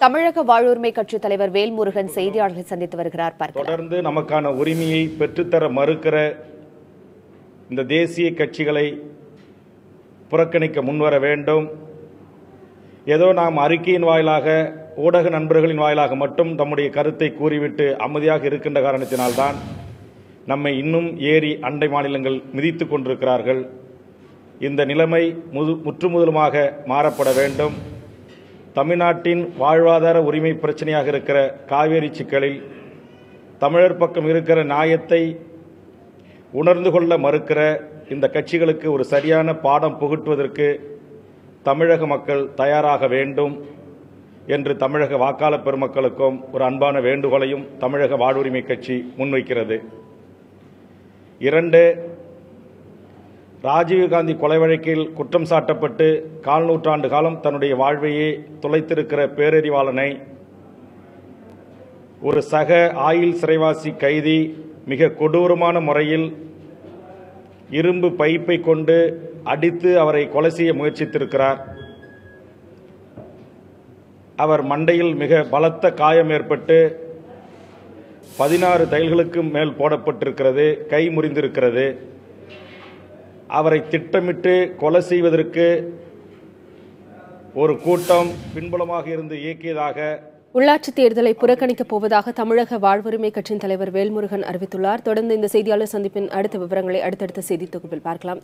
தமிழக வாழ்வுரிமை கட்சித் தலைவர் வேல்முருகன் செய்தியாளர்களை சந்தித்து வருகிறார். தொடர்ந்து நமக்கான உரிமையை பெற்றுத்தர மறுக்கிற இந்த தேசிய கட்சிகளை புறக்கணிக்க முன்வர வேண்டும். ஏதோ நாம் அறிக்கையின் வாயிலாக ஊடக நண்பர்களின் வாயிலாக மட்டும் தம்முடைய கருத்தை கூறிவிட்டு அமைதியாக இருக்கின்ற காரணத்தினால்தான் நம்மை இன்னும் ஏறி அண்டை மாநிலங்கள் மிதித்துக் கொண்டிருக்கிறார்கள். இந்த நிலைமை முற்றுமுதலுமாக மாறப்பட வேண்டும். தமிழ்நாட்டின் வாழ்வாதார உரிமை பிரச்சனையாக இருக்கிற காவேரி சிக்கலில் தமிழர் பக்கம் இருக்கிற நியாயத்தை உணர்ந்து கொள்ள மறுக்கிற இந்த கட்சிகளுக்கு ஒரு சரியான பாடம் புகட்டுவதற்கு தமிழக மக்கள் தயாராக வேண்டும் என்று தமிழக வாக்காளர் பெருமக்களுக்கும் ஒரு அன்பான வேண்டுகோளையும் தமிழக வாழ்வுரிமை கட்சி முன்வைக்கிறது. 2. ராஜீவ்காந்தி கொலை வழக்கில் குற்றம் சாட்டப்பட்டு 4 நூற்றாண்டு காலம் தன்னுடைய வாழ்வையே தொலைத்திருக்கிற பேரறிவாளனை ஒரு சக ஆயுள் சிறைவாசி கைதி மிக கொடூரமான முறையில் இரும்பு பைப்பை கொண்டு அடித்து அவரை கொலை செய்ய முயற்சித்திருக்கிறார். அவர் மண்டையில் மிக பலத்த காயம் ஏற்பட்டு 16 தையல்களுக்கு மேல் போடப்பட்டிருக்கிறது. கை முறிந்திருக்கிறது. அவரை திட்டமிட்டு கொலை செய்வதற்கு ஒரு கூட்டம் பின்புலமாக இருந்து இயக்கியதாக உள்ளாட்சித் தேர்தலை புறக்கணிக்கப் போவதாக தமிழக வாழ்வுரிமை கட்சியின் தலைவர் வேல்முருகன் அறிவித்துள்ளார். தொடர்ந்து இந்த செய்தியாளர் சந்திப்பின் அடுத்த விவரங்களை அடுத்தடுத்த செய்தி தொகுப்பில் பார்க்கலாம்.